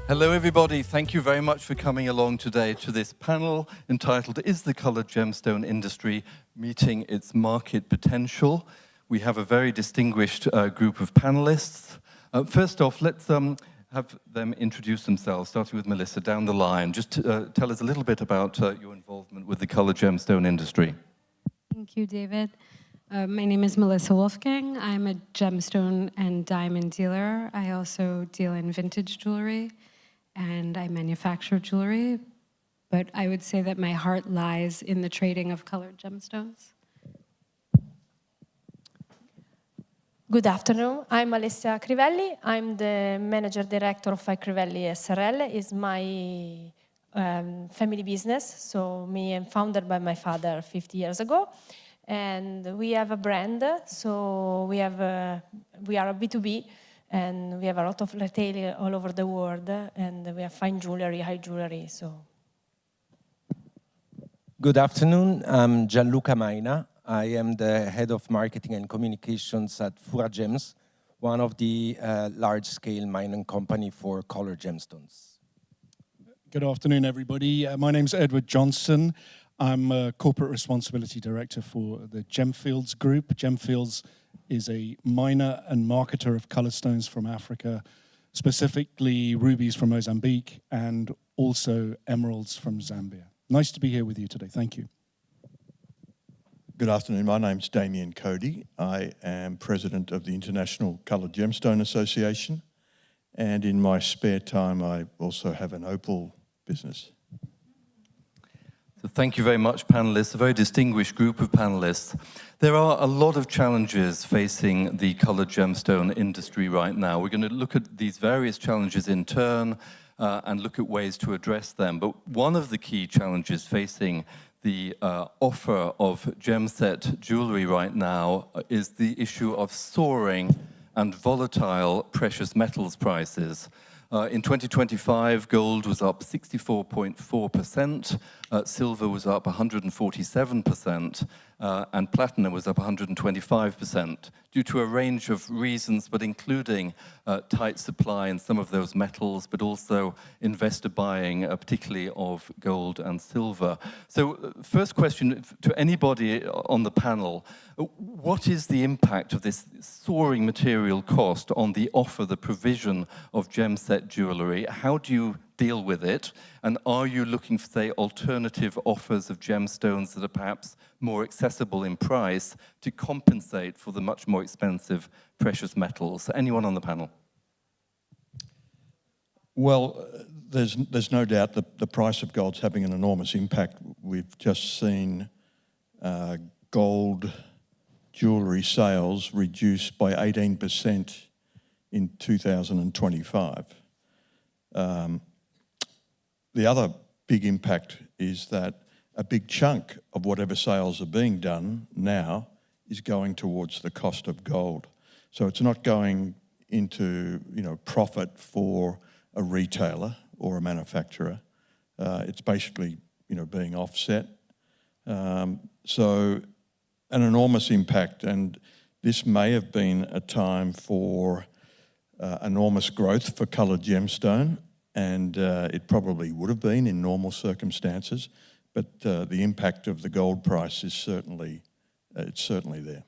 Hello everybody, thank you very much for coming along today to this panel entitled Is the Coloured Gemstone Industry Meeting its Market Potential? We have a very distinguished group of panelists. First off, let's have them introduce themselves, starting with Melissa down the line. Just tell us a little bit about your involvement with the coloured gemstone industry. Thank you, David. My name is Melissa Wolfgang. I'm a gemstone and diamond dealer. I also deal in vintage jewelry and I manufacture jewelry, but I would say that my heart lies in the trading of colored gemstones. Good afternoon. I'm Alessia Crivelli. I'm the manager director of Crivelli SRL. It's my family business. So me and founded by my father 50 years ago. And we have a brand. So we are a B2B. And we have a lot of retail all over the world, and we have fine jewelry, high jewelry. So, good afternoon. I'm Gianluca Maina. I am the head of marketing and communications at Fura Gems, one of the large-scale mining company for colored gemstones. Good afternoon, everybody. My name's Edward Johnston. I'm a corporate responsibility director for the Gemfields group. Gemfields is a miner and marketer of colored stones from Africa, specifically rubies from Mozambique and also emeralds from Zambia. Nice to be here with you today. Thank you. Good afternoon. My name's Damien Cody. I am president of the International Coloured Gemstone Association, and in my spare time I also have an opal business. So thank you very much, panelists, a very distinguished group of panelists. There are a lot of challenges facing the coloured gemstone industry right now. We're going to look at these various challenges in turn and look at ways to address them. But one of the key challenges facing the offer of gem-set jewellery right now is the issue of soaring and volatile precious metals prices. In 2025, gold was up 64.4%, silver was up 147%, and platinum was up 125%, due to a range of reasons, but including tight supply in some of those metals, but also investor buying, particularly of gold and silver. So first question to anybody on the panel, what is the impact of this soaring material cost on the offer, the provision of gem-set jewellery? How do you deal with it? And are you looking for, say, alternative offers of gemstones that are perhaps more accessible in price to compensate for the much more expensive precious metals? Anyone on the panel? Well, there's no doubt that the price of gold's having an enormous impact. We've just seen gold jewellery sales reduced by 18% in 2025. The other big impact is that a big chunk of whatever sales are being done now is going towards the cost of gold. So it's not going into, profit for a retailer or a manufacturer. It's basically, being offset. So an enormous impact, and this may have been a time for enormous growth for coloured gemstone, and it probably would have been in normal circumstances, but the impact of the gold price is certainly there.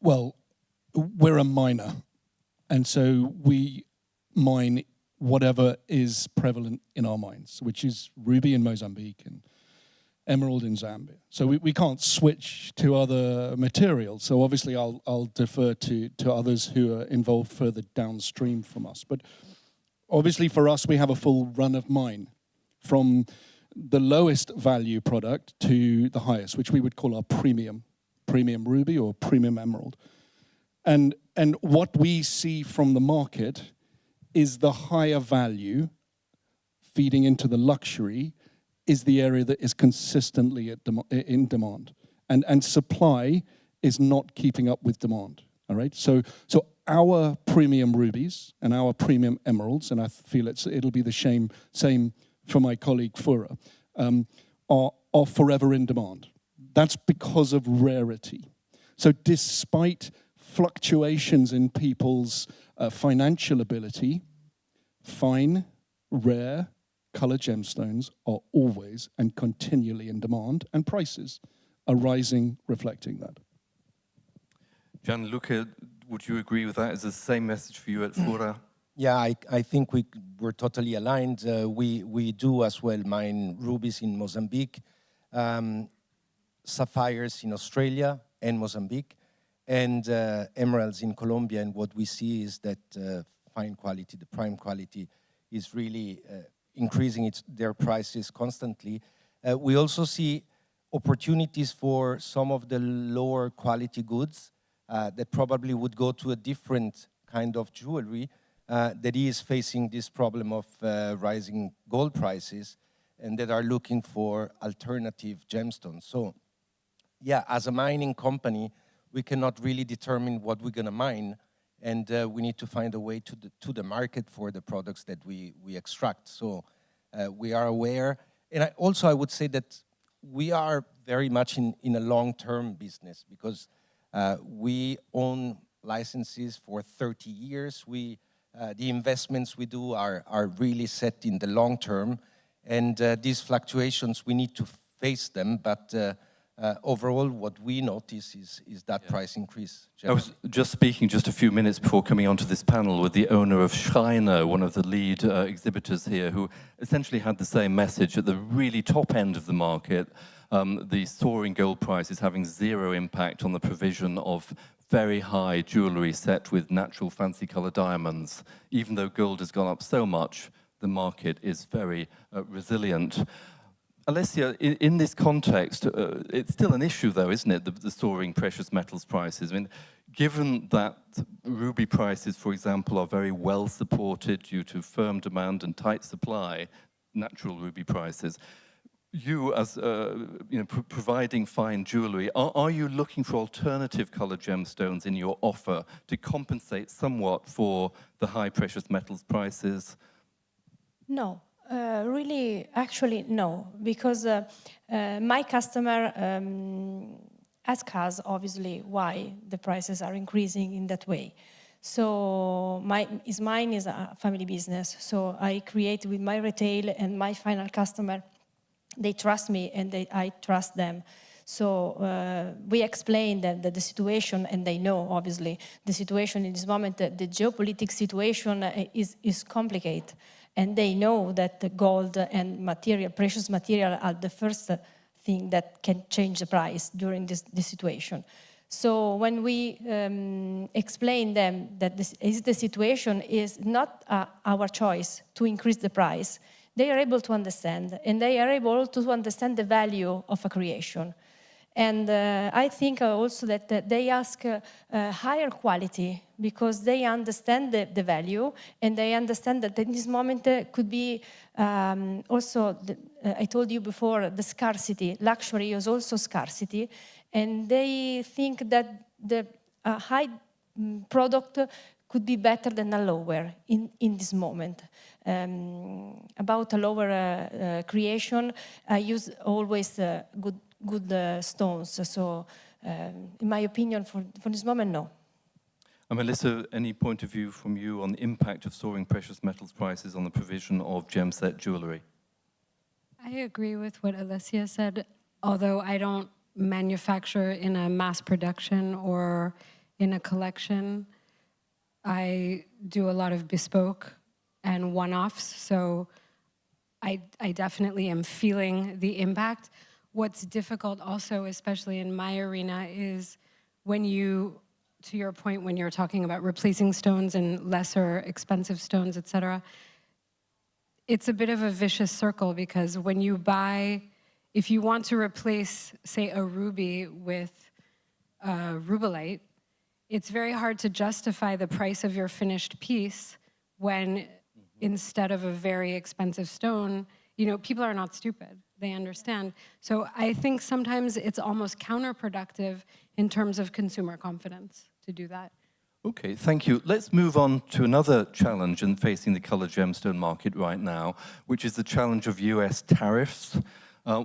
Well, we're a miner, and so we mine whatever is prevalent in our mines, which is ruby in Mozambique and emerald in Zambia. So we can't switch to other materials. So obviously I'll defer to others who are involved further downstream from us. But obviously for us, we have a full run of mine from the lowest value product to the highest, which we would call our premium ruby or premium emerald. And what we see from the market is the higher value feeding into the luxury is the area that is consistently in demand. And supply is not keeping up with demand, all right? So our premium rubies and our premium emeralds, and I feel it'll be the same for my colleague Fura, are forever in demand. That's because of rarity. So despite fluctuations in people's financial ability, fine, rare, colored gemstones are always and continually in demand, and prices are rising, reflecting that. Gianluca, would you agree with that? Is it the same message for you at Fura? Yeah, I think we're totally aligned. We do as well mine rubies in Mozambique, sapphires in Australia and Mozambique, and emeralds in Colombia. And what we see is that fine quality, the prime quality, is really increasing their prices constantly. We also see opportunities for some of the lower quality goods that probably would go to a different kind of jewelry that is facing this problem of rising gold prices and that are looking for alternative gemstones. So, yeah, as a mining company, we cannot really determine what we're going to mine, and we need to find a way to the market for the products that we extract. So we are aware, and I would say that we are very much in a long-term business because we own licenses for 30 years. The investments we do are really set in the long term, and these fluctuations, we need to face them, but overall what we notice is that price increase. I was just speaking just a few minutes before coming onto this panel with the owner of Schreiner, one of the lead exhibitors here, who essentially had the same message at the really top end of the market. The soaring gold price is having zero impact on the provision of very high jewellery set with natural fancy colour diamonds. Even though gold has gone up so much, the market is very resilient. Alessia, in this context, it's still an issue though, isn't it, the soaring precious metals prices? I mean, given that ruby prices, for example, are very well supported due to firm demand and tight supply, natural ruby prices, you as providing fine jewellery, are you looking for alternative coloured gemstones in your offer to compensate somewhat for the high precious metals prices? No, really, actually, no, because my customer asks us, obviously, why the prices are increasing in that way. So mine is a family business, so I create with my retail and my final customer. They trust me and I trust them. So we explain that the situation, and they know, obviously, the situation in this moment, the geopolitical situation is complicated. And they know that the gold and material, precious material, are the first thing that can change the price during this situation. So when we explain them that this is the situation, is not our choice to increase the price, they are able to understand, and they are able to understand the value of a creation. And I think also that they ask higher quality because they understand the value, and they understand that in this moment could be also, I told you before, the scarcity. Luxury is also scarcity, and they think that the high product could be better than a lower in this moment. About a lower creation, I use always good stones. So, in my opinion, for this moment, no. Melissa, any point of view from you on the impact of soaring precious metals prices on the provision of gem set jewellery? I agree with what Alessia said, although I don't manufacture in a mass production or in a collection. I do a lot of bespoke and one-offs, so I definitely am feeling the impact. What's difficult also, especially in my arena, is when you, to your point, when you're talking about replacing stones and lesser expensive stones, etc., it's a bit of a vicious circle, because when you buy, if you want to replace, say, a ruby with rubellite, it's very hard to justify the price of your finished piece when instead of a very expensive stone, people are not stupid. They understand. So I think sometimes it's almost counterproductive in terms of consumer confidence to do that. Okay, thank you. Let's move on to another challenge in facing the colored gemstone market right now, which is the challenge of US tariffs,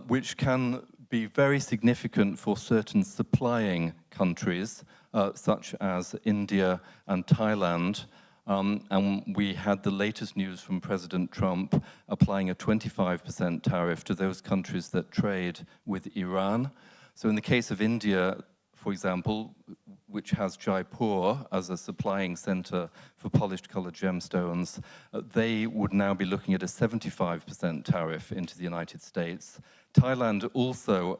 which can be very significant for certain supplying countries, such as India and Thailand. And we had the latest news from President Trump applying a 25% tariff to those countries that trade with Iran. So in the case of India, for example, which has Jaipur as a supplying center for polished colored gemstones, they would now be looking at a 75% tariff into the United States. Thailand also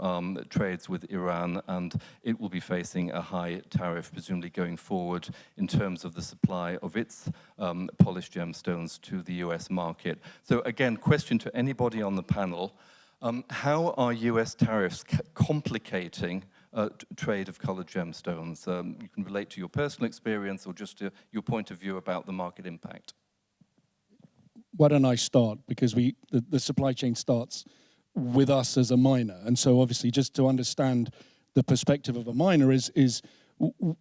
trades with Iran, and it will be facing a high tariff, presumably going forward, in terms of the supply of its polished gemstones to the US market. So again, question to anybody on the panel, how are US tariffs complicating trade of colored gemstones? You can relate to your personal experience or just your point of view about the market impact. Why don't I start? Because the supply chain starts with us as a miner. And so obviously just to understand the perspective of a miner is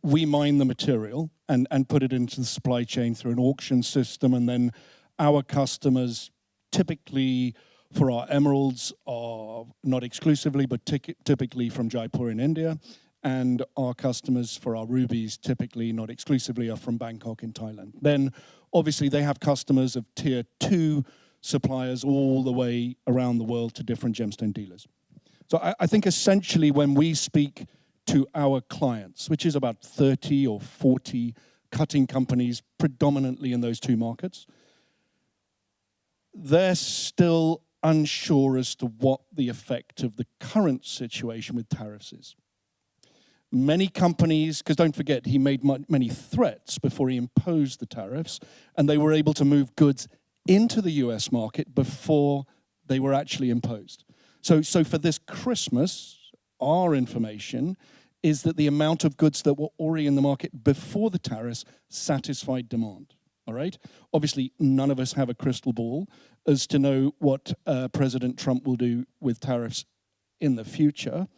we mine the material and put it into the supply chain through an auction system, and then our customers typically for our emeralds are not exclusively, but typically from Jaipur in India, and our customers for our rubies typically, not exclusively, are from Bangkok in Thailand. Then obviously they have customers of tier 2 suppliers all the way around the world to different gemstone dealers. So I think essentially when we speak to our clients, which is about 30 or 40 cutting companies predominantly in those 2 markets, they're still unsure as to what the effect of the current situation with tariffs is. Many companies, because don't forget, he made many threats before he imposed the tariffs, and they were able to move goods into the US market before they were actually imposed. So for this Christmas, our information is that the amount of goods that were already in the market before the tariffs satisfied demand. All right? Obviously, none of us have a crystal ball as to know what President Trump will do with tariffs in the future.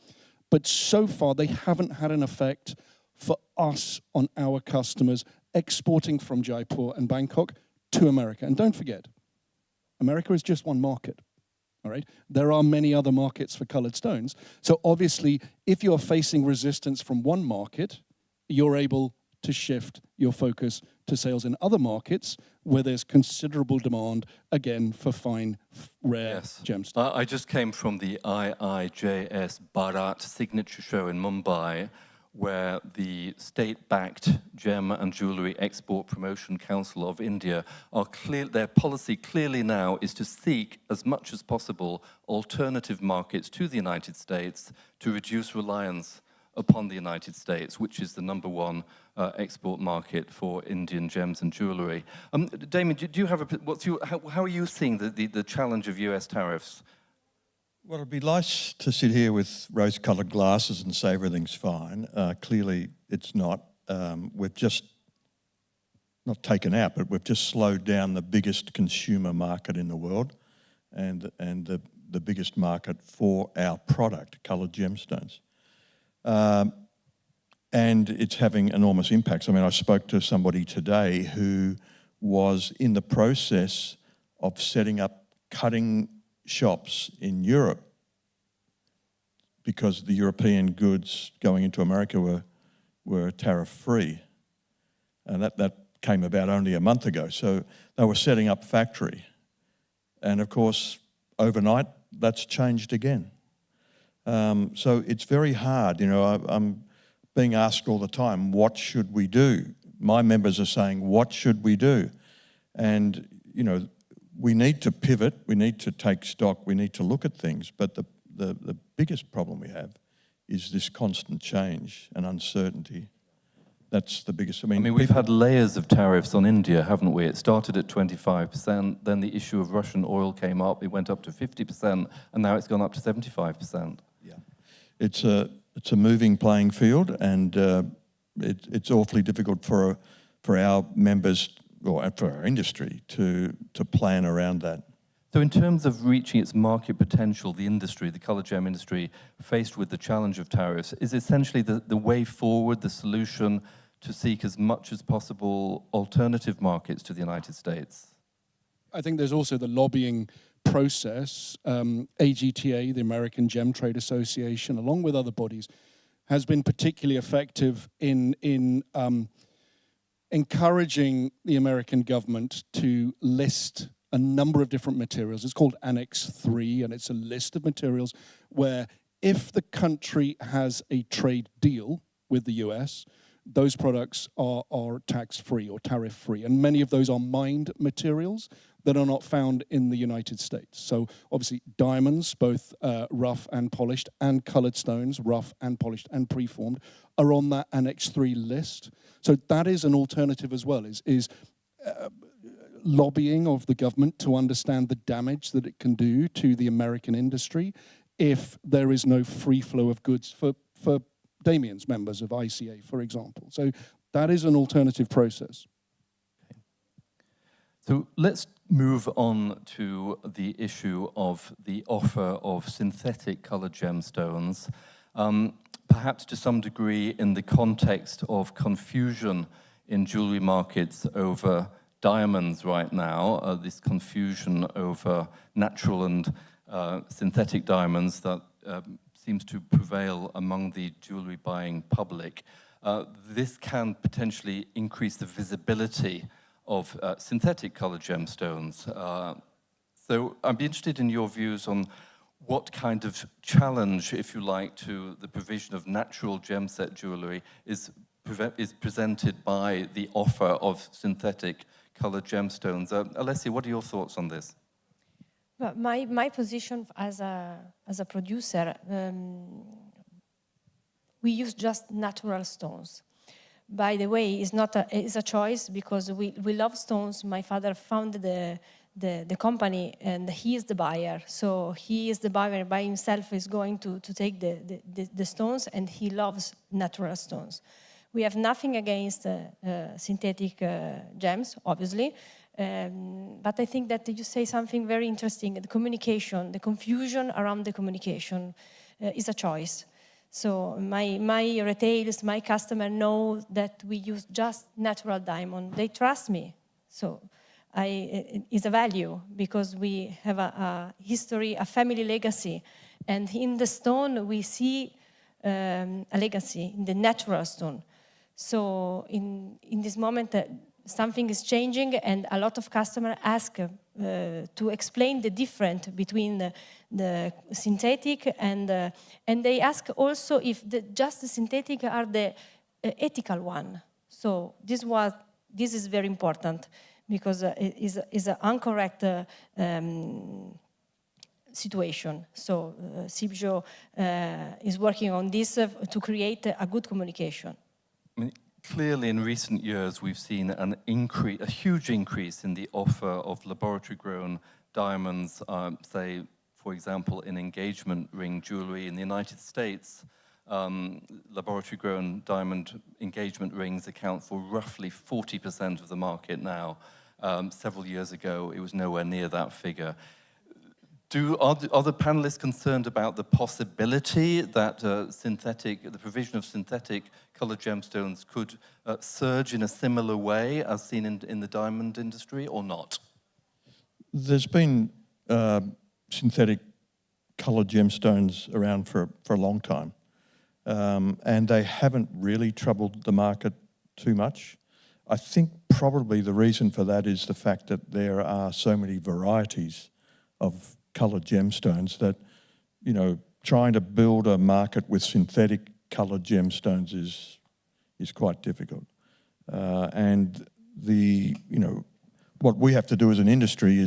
But so far, they haven't had an effect for us on our customers exporting from Jaipur and Bangkok to America. And don't forget, America is just one market. All right? There are many other markets for colored stones. So obviously, if you're facing resistance from one market, you're able to shift your focus to sales in other markets where there's considerable demand, again, for fine, rare gemstones. I just came from the IIJS Bharat signature show in Mumbai, where the state-backed Gem and Jewellery Export Promotion Council of India are clear. Their policy clearly now is to seek, as much as possible, alternative markets to the United States to reduce reliance upon the United States, which is the #1 export market for Indian gems and jewellery. Damien, do you have how are you seeing the challenge of US tariffs? Well, it'd be nice to sit here with rose-coloured glasses and say everything's fine. Clearly, it's not. We've just not taken out, but we've just slowed down the biggest consumer market in the world, and the biggest market for our product, coloured gemstones. And it's having enormous impacts. I mean, I spoke to somebody today who was in the process of setting up cutting shops in Europe because the European goods going into America were tariff-free. And that came about only a month ago. So they were setting up factory. And of course, overnight, that's changed again. So it's very hard. You know, I'm being asked all the time, what should we do? My members are saying, what should we do? And, you know, we need to pivot, we need to take stock, we need to look at things, but the biggest problem we have is this constant change and uncertainty. That's the biggest. I mean, we've had layers of tariffs on India, haven't we? It started at 25%, then the issue of Russian oil came up, it went up to 50%, and now it's gone up to 75%. Yeah, it's a moving playing field, and it's awfully difficult for our members or for our industry to plan around that. So in terms of reaching its market potential, the industry, the colored gem industry, faced with the challenge of tariffs, is essentially the way forward, the solution to seek as much as possible alternative markets to the United States? I think there's also the lobbying process. AGTA, the American Gem Trade Association, along with other bodies, has been particularly effective in encouraging the American government to list a number of different materials. It's called Annex 3, and it's a list of materials where if the country has a trade deal with the US, those products are tax-free or tariff-free. And many of those are mined materials that are not found in the United States. So obviously diamonds, both rough and polished, and colored stones, rough and polished and preformed, are on that Annex 3 list. So that is an alternative as well, is lobbying of the government to understand the damage that it can do to the American industry if there is no free flow of goods for Damien's members of ICA, for example. So that is an alternative process. Okay. So let's move on to the issue of the offer of synthetic colored gemstones, perhaps to some degree in the context of confusion in jewelry markets over diamonds right now, this confusion over natural and synthetic diamonds that seems to prevail among the jewelry buying public. This can potentially increase the visibility of synthetic colored gemstones. So I'd be interested in your views on what kind of challenge, if you like, to the provision of natural gemset jewelry is presented by the offer of synthetic colored gemstones. Alessia, what are your thoughts on this? But my position as a producer, we use just natural stones. By the way, it's a choice because we love stones. My father founded the company and he is the buyer. So he is the buyer by himself, is going to take the stones, and he loves natural stones. We have nothing against synthetic gems, obviously. But I think that you say something very interesting. The communication, the confusion around the communication is a choice. So my retailers, my customer know that we use just natural diamond. They trust me. So it's a value because we have a history, a family legacy. And in the stone, we see a legacy in the natural stone. So in this moment, something is changing, and a lot of customers ask to explain the difference between the synthetic and they ask also if just the synthetic are the ethical one. So this is very important because it is an incorrect situation. So Cibjo is working on this to create a good communication. I mean, clearly, in recent years, we've seen a huge increase in the offer of laboratory-grown diamonds, say, for example, in engagement ring jewelry in the United States. Laboratory-grown diamond engagement rings account for roughly 40% of the market now. Several years ago, it was nowhere near that figure. Are the panelists concerned about the possibility that the provision of synthetic colored gemstones could surge in a similar way as seen in the diamond industry, or not? There's been synthetic colored gemstones around for a long time, and they haven't really troubled the market too much. I think probably the reason for that is the fact that there are so many varieties of colored gemstones that, you know, trying to build a market with synthetic colored gemstones is quite difficult. And what we have to do as an industry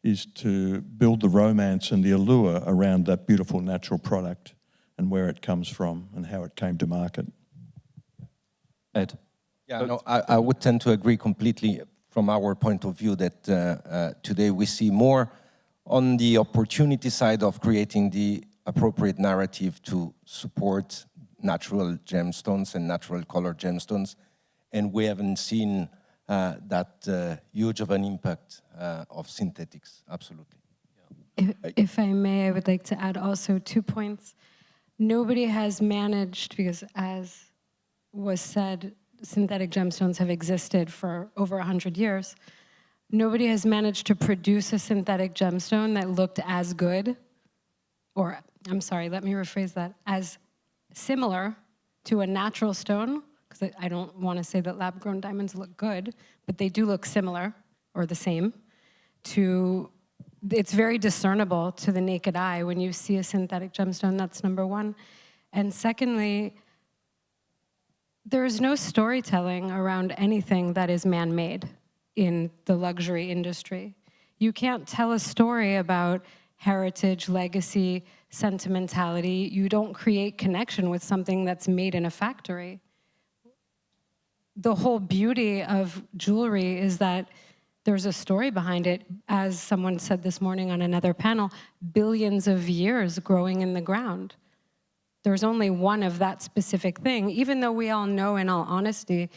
is to build the romance and the allure around that beautiful natural product and where it comes from and how it came to market. Ed? Yeah, no, I would tend to agree completely from our point of view that today we see more on the opportunity side of creating the appropriate narrative to support natural gemstones and natural colored gemstones. And we haven't seen that huge of an impact of synthetics, absolutely. If I may, I would like to add also 2 points. Nobody has managed, because as was said, synthetic gemstones have existed for over 100 years. Nobody has managed to produce a synthetic gemstone that looked as good, or I'm sorry, let me rephrase that, as similar to a natural stone because I don't want to say that lab-grown diamonds look good, but they do look similar or the same to, it's very discernible to the naked eye when you see a synthetic gemstone. That's number one. And secondly, there is no storytelling around anything that is man-made in the luxury industry. You can't tell a story about heritage, legacy, sentimentality. You don't create connection with something that's made in a factory. The whole beauty of jewelry is that there's a story behind it. As someone said this morning on another panel, billions of years growing in the ground. There's only one of that specific thing, even though we all know in all honesty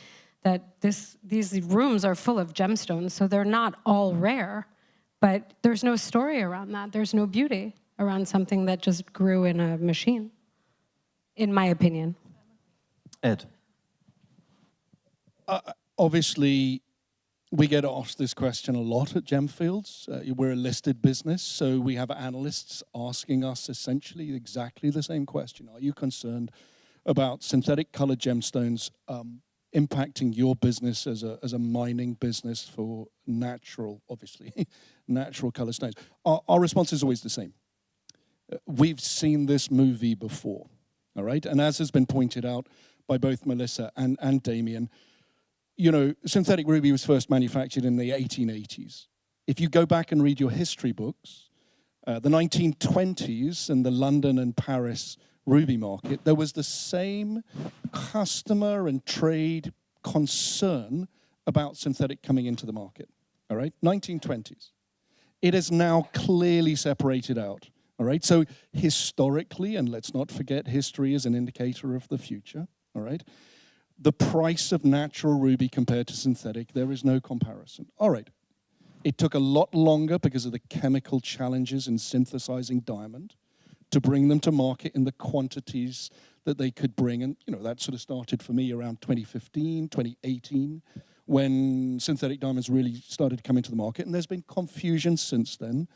that these rooms are full of gemstones, so they're not all rare, but there's no story around that. There's no beauty around something that just grew in a machine, in my opinion. Ed. Obviously, we get asked this question a lot at Gemfields. We're a listed business, so we have analysts asking us essentially exactly the same question. Are you concerned about synthetic colored gemstones impacting your business as a mining business for natural, obviously, natural color stones? Our response is always the same. We've seen this movie before, all right? And as has been pointed out by both Melissa and Damien, you know, synthetic ruby was first manufactured in the 1880s. If you go back and read your history books, the 1920s and the London and Paris ruby market, there was the same customer and trade concern about synthetic coming into the market, all right? 1920s. It is now clearly separated out, all right? So historically, and let's not forget history is an indicator of the future, all right? The price of natural ruby compared to synthetic, there is no comparison. All right, it took a lot longer because of the chemical challenges in synthesizing diamond to bring them to market in the quantities that they could bring. And, you know, that sort of started for me around 2015, 2018, when synthetic diamonds really started to come into the market. And there's been confusion since then.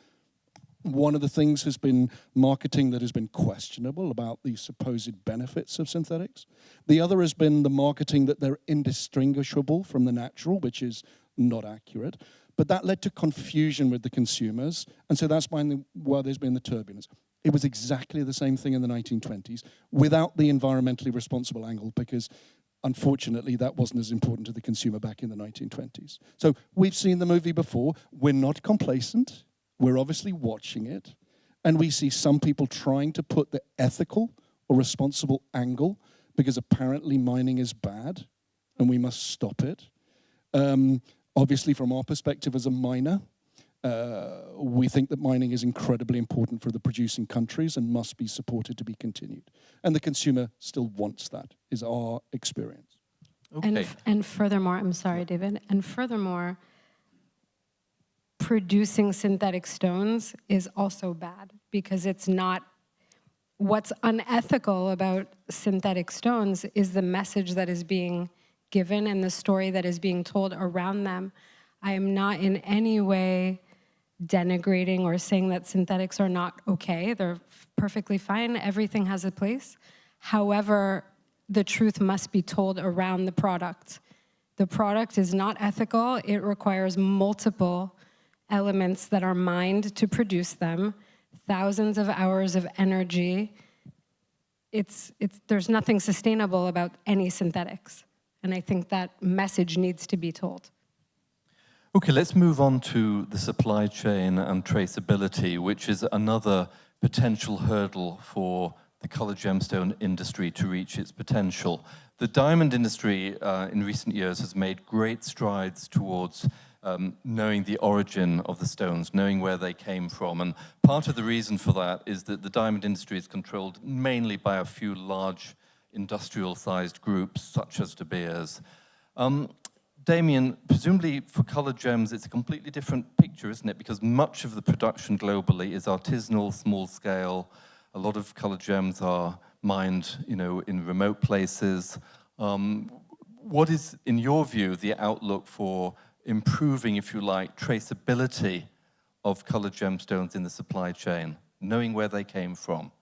One of the things has been marketing that has been questionable about the supposed benefits of synthetics. The other has been the marketing that they're indistinguishable from the natural, which is not accurate. But that led to confusion with the consumers, and so that's why there's been the turbulence. It was exactly the same thing in the 1920s without the environmentally responsible angle, because unfortunately that wasn't as important to the consumer back in the 1920s. So we've seen the movie before. We're not complacent. We're obviously watching it, and we see some people trying to put the ethical or responsible angle because apparently mining is bad and we must stop it. Obviously, from our perspective as a miner, we think that mining is incredibly important for the producing countries and must be supported to be continued. And the consumer still wants that, is our experience. Okay. And furthermore, I'm sorry, David, and furthermore, producing synthetic stones is also bad because it's not, what's unethical about synthetic stones is the message that is being given and the story that is being told around them. I am not in any way denigrating or saying that synthetics are not okay. They're perfectly fine. Everything has a place. However, the truth must be told around the product. The product is not ethical. It requires multiple elements that are mined to produce them, thousands of hours of energy. There's nothing sustainable about any synthetics. And I think that message needs to be told. Okay, let's move on to the supply chain and traceability, which is another potential hurdle for the colored gemstone industry to reach its potential. The diamond industry in recent years has made great strides towards knowing the origin of the stones, knowing where they came from. And part of the reason for that is that the diamond industry is controlled mainly by a few large industrial-sized groups, such as De Beers. Damien, presumably for colored gems, it's a completely different picture, isn't it? Because much of the production globally is artisanal, small scale. A lot of colored gems are mined, you know, in remote places. What is, in your view, the outlook for improving, if you like, traceability of colored gemstones in the supply chain, knowing where they came from?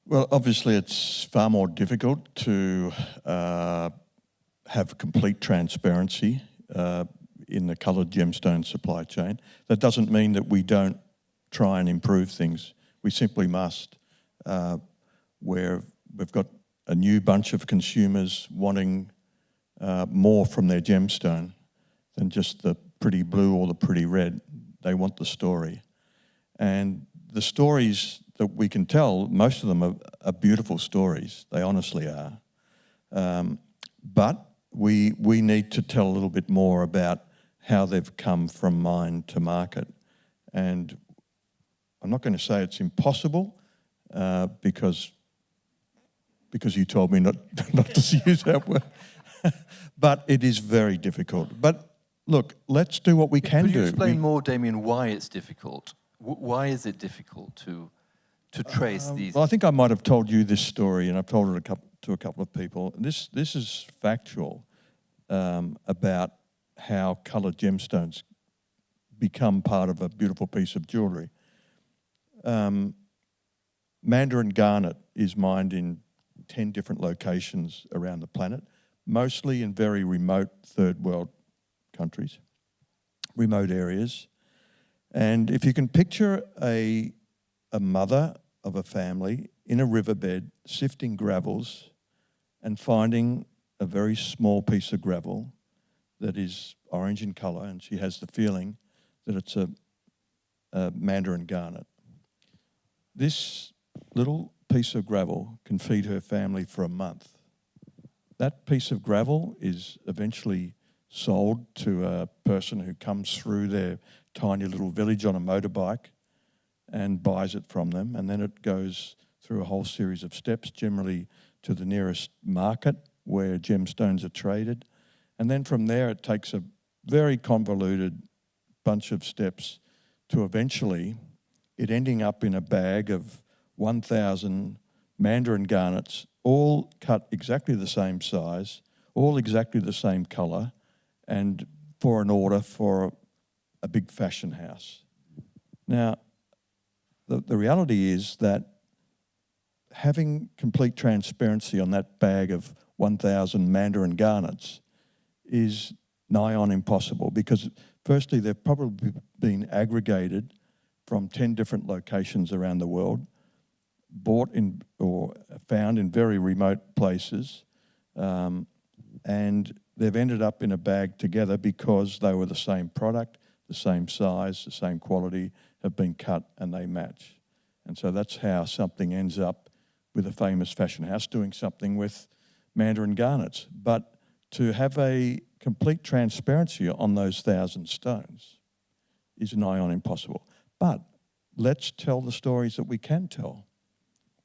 Well, obviously it's far more difficult to have complete transparency in the coloured gemstone supply chain. That doesn't mean that we don't try and improve things. We simply must. Where we've got a new bunch of consumers wanting more from their gemstone than just the pretty blue or the pretty red. They want the story. And the stories that we can tell, most of them are beautiful stories. They honestly are. But we need to tell a little bit more about how they've come from mine to market. And I'm not going to say it's impossible because you told me not to use that word. But it is very difficult. But look, let's do what we can do. Could you explain more, Damien, why it's difficult? Why is it difficult to trace these? Well, I think I might have told you this story, and I've told it to a couple of people. This is factual about how coloured gemstones become part of a beautiful piece of jewellery. Mandarin garnet is mined in 10 different locations around the planet, mostly in very remote third world countries, remote areas. And if you can picture a mother of a family in a riverbed sifting gravels and finding a very small piece of gravel that is orange in colour, and she has the feeling that it's a Mandarin garnet. This little piece of gravel can feed her family for a month. That piece of gravel is eventually sold to a person who comes through their tiny little village on a motorbike and buys it from them, and then it goes through a whole series of steps, generally to the nearest market where gemstones are traded, and then from there it takes a very convoluted bunch of steps to eventually it ending up in a bag of 1,000 Mandarin garnets, all cut exactly the same size, all exactly the same colour, and for an order for a big fashion house. Now, the reality is that having complete transparency on that bag of 1,000 Mandarin garnets is nigh on impossible, because firstly, they've probably been aggregated from 10 different locations around the world, bought in or found in very remote places, and they've ended up in a bag together because they were the same product, the same size, the same quality, have been cut and they match. And so that's how something ends up with a famous fashion house doing something with Mandarin garnets. But to have a complete transparency on those 1,000 stones is nigh on impossible. But let's tell the stories that we can tell.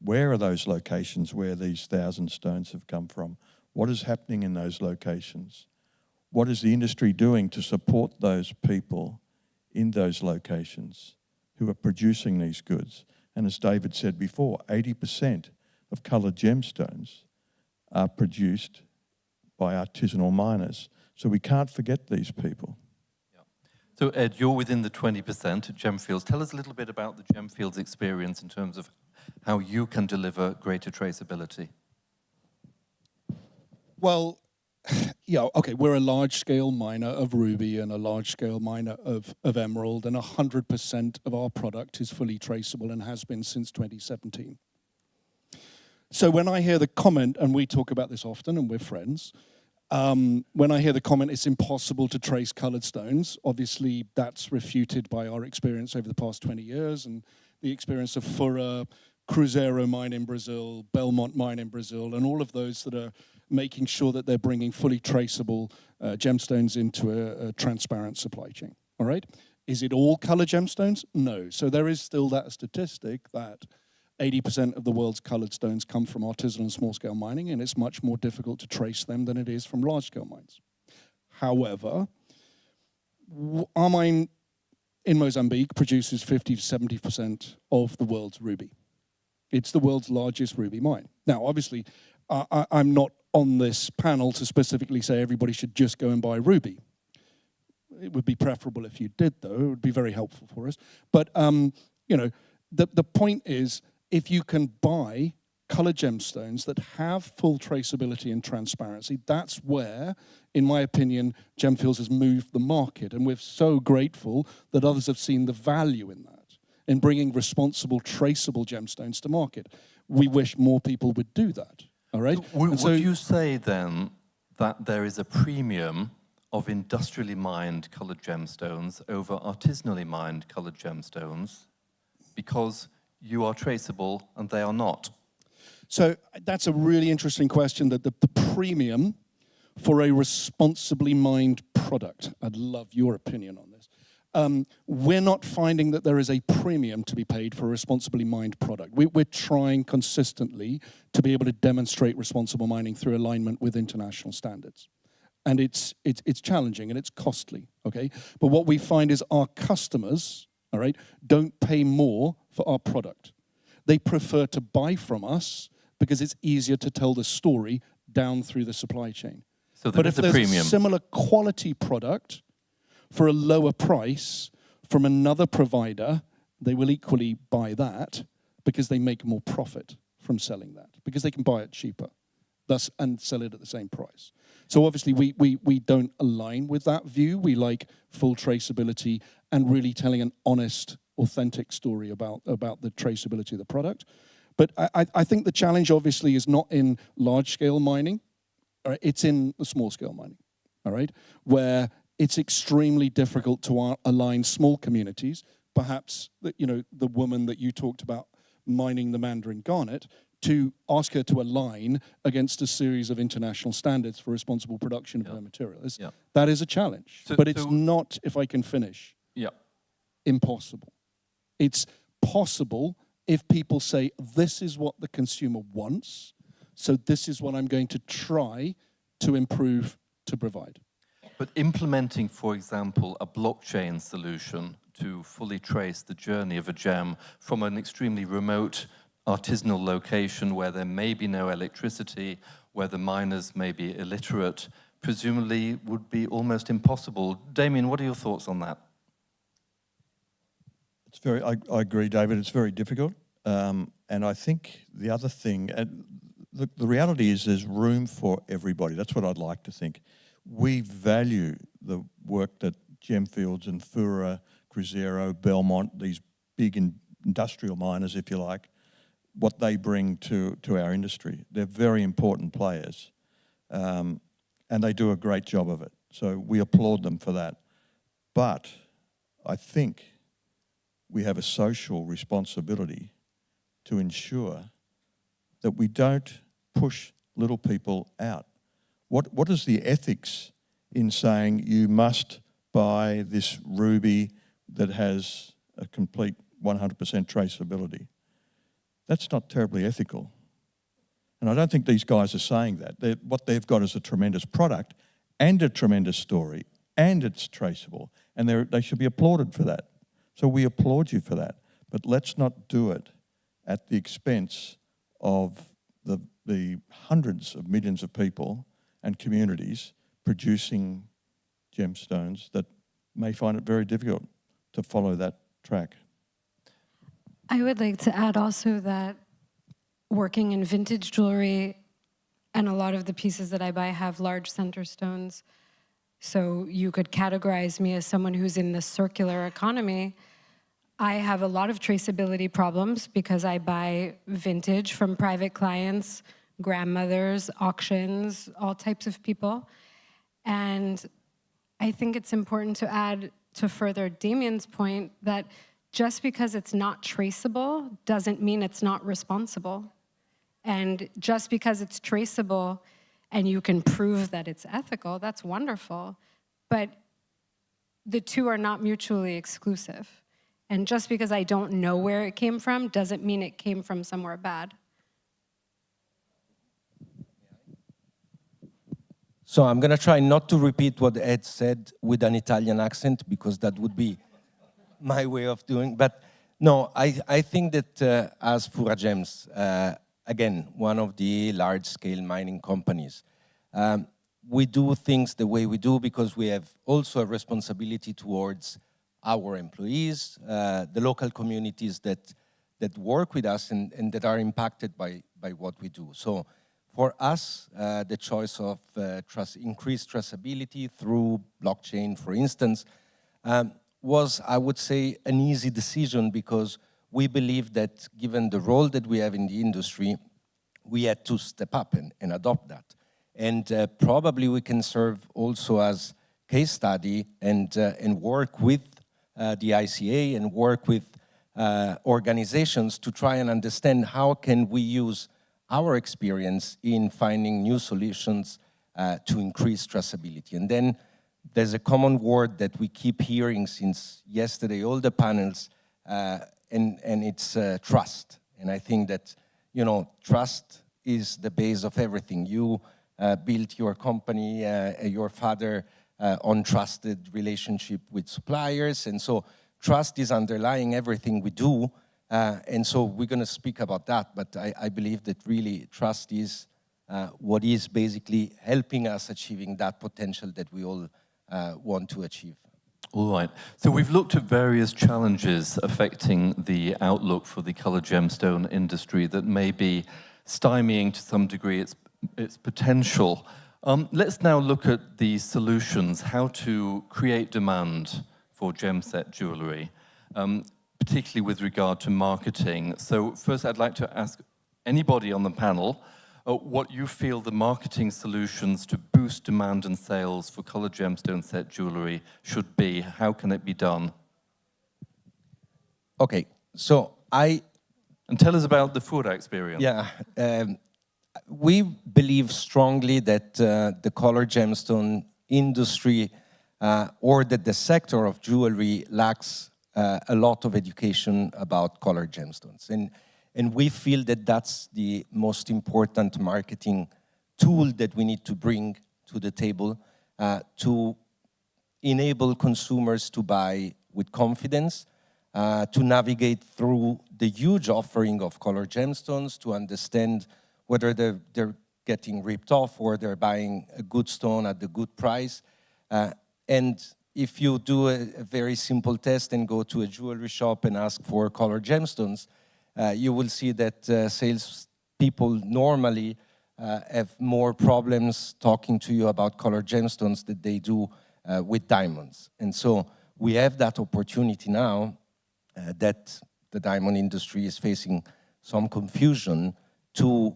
Where are those locations where these 1,000 stones have come from? What is happening in those locations? What is the industry doing to support those people in those locations who are producing these goods? And as David said before, 80% of coloured gemstones are produced by artisanal miners. So we can't forget these people. So Ed, you're within the 20% at Gemfields. Tell us a little bit about the Gemfields experience in terms of how you can deliver greater traceability. Well, yeah, okay, we're a large-scale miner of ruby and a large-scale miner of emerald, and 100% of our product is fully traceable and has been since 2017. So when I hear the comment, and we talk about this often, and we're friends, when I hear the comment, it's impossible to trace coloured stones, obviously that's refuted by our experience over the past 20 years and the experience of Fura, Cruzeiro mine in Brazil, Belmont mine in Brazil, and all of those that are making sure that they're bringing fully traceable gemstones into a transparent supply chain, all right? Is it all color gemstones? No. So there is still that statistic that 80% of the world's colored stones come from artisanal and small-scale mining, and it's much more difficult to trace them than it is from large-scale mines. However, our mine in Mozambique produces 50 to 70% of the world's ruby. It's the world's largest ruby mine. Now, obviously, I'm not on this panel to specifically say everybody should just go and buy ruby. It would be preferable if you did, though. It would be very helpful for us. But, you know, the point is, if you can buy colored gemstones that have full traceability and transparency, that's where, in my opinion, Gemfields has moved the market. And we're so grateful that others have seen the value in that, in bringing responsible, traceable gemstones to market. We wish more people would do that, all right? Would you say then that there is a premium of industrially mined colored gemstones over artisanally mined colored gemstones because you are traceable and they are not? So that's a really interesting question, that the premium for a responsibly mined product. I'd love your opinion on this. We're not finding that there is a premium to be paid for a responsibly mined product. We're trying consistently to be able to demonstrate responsible mining through alignment with international standards. And it's challenging and it's costly, okay? But what we find is our customers, all right, don't pay more for our product. They prefer to buy from us because it's easier to tell the story down through the supply chain. So but if there's premium. a similar quality product for a lower price from another provider, they will equally buy that because they make more profit from selling that, because they can buy it cheaper, thus and sell it at the same price. So obviously we don't align with that view. We like full traceability and really telling an honest, authentic story about the traceability of the product. But I think the challenge obviously is not in large-scale mining, right? It's in the small-scale mining, all right? Where it's extremely difficult to align small communities, perhaps the woman that you talked about mining the Mandarin garnet, to ask her to align against a series of international standards for responsible production of her material. That is a challenge, but it's not, if I can finish, impossible. It's possible if people say, this is what the consumer wants, so this is what I'm going to try to improve to provide. But implementing, for example, a blockchain solution to fully trace the journey of a gem from an extremely remote artisanal location where there may be no electricity, where the miners may be illiterate, presumably would be almost impossible. Damien, what are your thoughts on that? It's I agree, David, it's very difficult. And I think the other thing, and the reality is there's room for everybody. That's what I'd like to think. We value the work that Gemfields and Fura, Cruzeiro, Belmont, these big industrial miners, if you like, what they bring to our industry. They're very important players, and they do a great job of it. So we applaud them for that. But I think we have a social responsibility to ensure that we don't push little people out. What is the ethics in saying you must buy this ruby that has a complete 100% traceability? That's not terribly ethical. And I don't think these guys are saying that. What they've got is a tremendous product and a tremendous story, and it's traceable, and they should be applauded for that. So we applaud you for that. But let's not do it at the expense of the hundreds of millions of people and communities producing gemstones that may find it very difficult to follow that track. I would like to add also that working in vintage jewelry, and a lot of the pieces that I buy have large center stones, so you could categorize me as someone who's in the circular economy. I have a lot of traceability problems because I buy vintage from private clients, grandmothers, auctions, all types of people. And I think it's important to add, to further Damien's point, that just because it's not traceable doesn't mean it's not responsible. And just because it's traceable and you can prove that it's ethical, that's wonderful. But the two are not mutually exclusive. And just because I don't know where it came from doesn't mean it came from somewhere bad. So I'm going to try not to repeat what Ed said with an Italian accent, because that would be my way of doing. But no, I think that as Fura Gems, again, one of the large-scale mining companies, we do things the way we do because we have also a responsibility towards our employees, the local communities that that work with us and that are impacted by what we do. So for us, the choice of increased traceability through blockchain, for instance, was, I would say, an easy decision because we believe that given the role that we have in the industry, we had to step up and adopt that. And probably we can serve also as case study and work with the ICA and work with organizations to try and understand how can we use our experience in finding new solutions to increase traceability. And then there's a common word that we keep hearing since yesterday, all the panels, and it's trust. And I think that, you know, trust is the base of everything. You built your company, your father, on trusted relationship with suppliers. And so trust is underlying everything we do. And so we're going to speak about that. But I believe that really trust is what is basically helping us achieving that potential that we all want to achieve. All right. So we've looked at various challenges affecting the outlook for the colored gemstone industry that may be stymieing to some degree its potential. Let's now look at the solutions, how to create demand for gemset jewellery, particularly with regard to marketing. So first I'd like to ask anybody on the panel what you feel the marketing solutions to boost demand and sales for colored gemstone set jewellery should be. How can it be done? Okay, so And tell us about the Fura experience. Yeah, we believe strongly that the colored gemstone industry or that the sector of jewelry lacks a lot of education about colored gemstones. And we feel that that's the most important marketing tool that we need to bring to the table to enable consumers to buy with confidence, to navigate through the huge offering of colored gemstones, to understand whether they're getting ripped off or they're buying a good stone at the good price. And if you do a very simple test and go to a jewelry shop and ask for colored gemstones, you will see that sales people normally have more problems talking to you about colored gemstones than they do with diamonds. And so we have that opportunity now that the diamond industry is facing some confusion to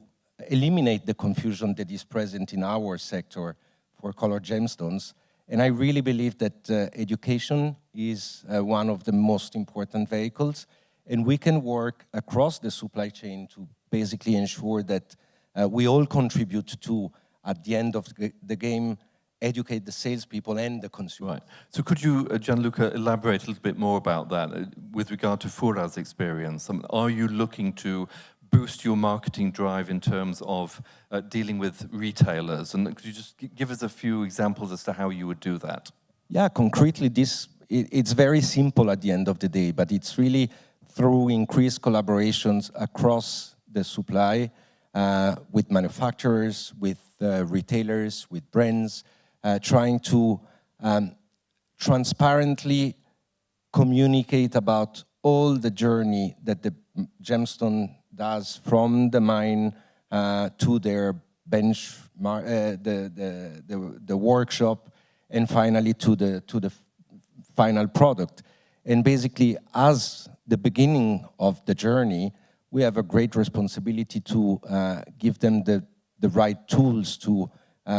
eliminate the confusion that is present in our sector for colored gemstones. And I really believe that education is one of the most important vehicles. And we can work across the supply chain to basically ensure that we all contribute to, at the end of the game, educate the salespeople and the consumer. Right. So could you, Gianluca, elaborate a little bit more about that with regard to Fura's experience? Are you looking to boost your marketing drive in terms of dealing with retailers? And could you just give us a few examples as to how you would do that? Yeah, concretely, it's very simple at the end of the day, but it's really through increased collaborations across the supply with manufacturers, with retailers, with brands, trying to transparently communicate about all the journey that the gemstone does from the mine to their bench, the workshop, and finally to the final product. And basically, as the beginning of the journey, we have a great responsibility to give them the right tools to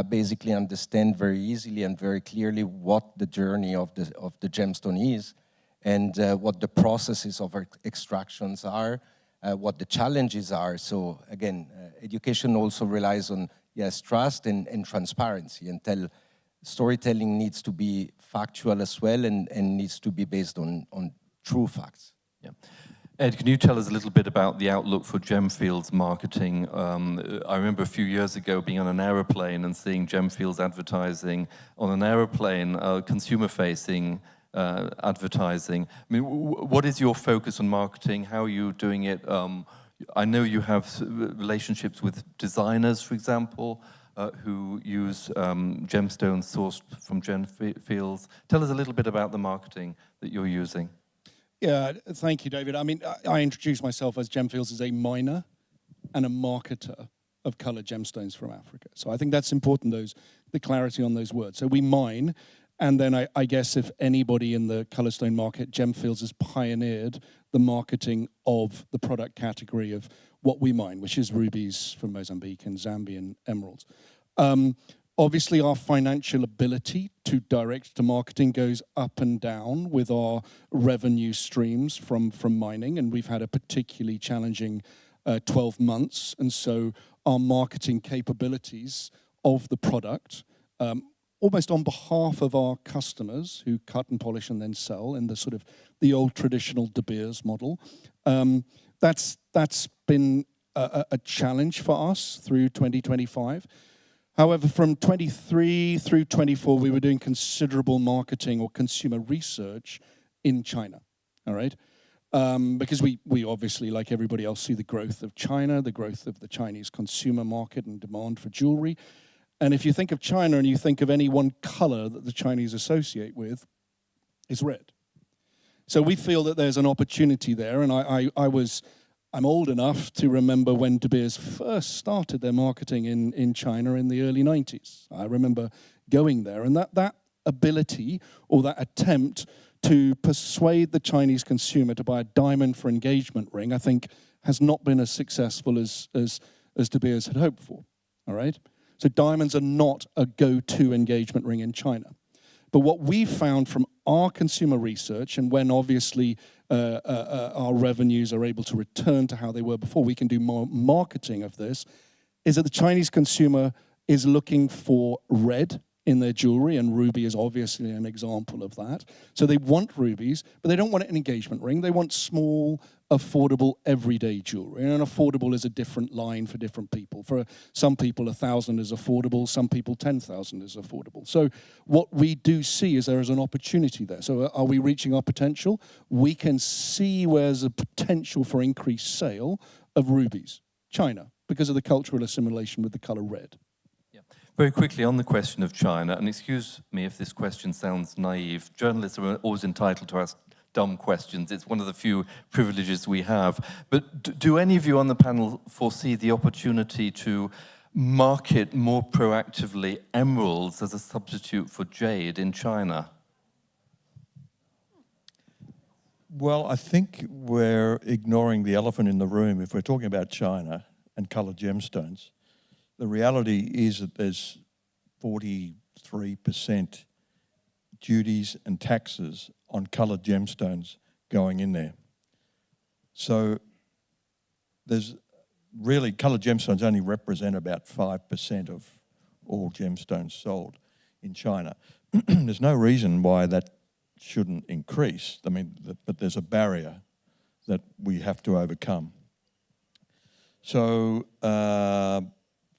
basically understand very easily and very clearly what the journey of the gemstone is and what the processes of extractions are, what the challenges are. So again, education also relies on, yes, trust and transparency, and storytelling needs to be factual as well and needs to be based on true facts. Yeah. Ed, can you tell us a little bit about the outlook for Gemfields marketing? I remember a few years ago being on an aeroplane and seeing Gemfields advertising on an aeroplane, consumer-facing advertising. I mean, what is your focus on marketing? How are you doing it? I know you have relationships with designers, for example, who use gemstones sourced from Gemfields. Tell us a little bit about the marketing that you're using. Yeah, thank you, David. I mean, I introduced myself as Gemfields as a miner and a marketer of coloured gemstones from Africa. So I think that's important, the clarity on those words. So we mine, and then I guess if anybody in the colour stone market, Gemfields has pioneered the marketing of the product category of what we mine, which is rubies from Mozambique and Zambian emeralds. Obviously, our financial ability to direct to marketing goes up and down with our revenue streams from mining, and we've had a particularly challenging 12 months. And so our marketing capabilities of the product, almost on behalf of our customers who cut and polish and then sell in the sort of the old traditional De Beers model, that's been a challenge for us through 2025. However, from 23 through 24, we were doing considerable marketing or consumer research in China, all right? Because we obviously, like everybody else, see the growth of China, the growth of the Chinese consumer market and demand for jewelry. And if you think of China and you think of any one color that the Chinese associate with, it's red. So we feel that there's an opportunity there, and I'm old enough to remember when De Beers first started their marketing in China in the early 90s. I remember going there, and that ability or that attempt to persuade the Chinese consumer to buy a diamond for engagement ring, I think, has not been as successful as De Beers had hoped for, all right? So diamonds are not a go-to engagement ring in China. But what we found from our consumer research, and when obviously our revenues are able to return to how they were before, we can do more marketing of this, is that the Chinese consumer is looking for red in their jewelry, and ruby is obviously an example of that. So they want rubies, but they don't want an engagement ring. They want small, affordable, everyday jewelry. And affordable is a different line for different people. For some people, 1,000 is affordable. Some people, 10,000 is affordable. So what we do see is there is an opportunity there. So are we reaching our potential? We can see where there's a potential for increased sale of rubies. China, because of the cultural assimilation with the color red. Very quickly on the question of China, and excuse me if this question sounds naive, journalists are always entitled to ask dumb questions. It's one of the few privileges we have. But do any of you on the panel foresee the opportunity to market more proactively emeralds as a substitute for jade in China? Well, I think we're ignoring the elephant in the room if we're talking about China and coloured gemstones. The reality is that there's 43% duties and taxes on coloured gemstones going in there. So there's really, coloured gemstones only represent about 5% of all gemstones sold in China. There's no reason why that shouldn't increase. I mean, but there's a barrier that we have to overcome. So,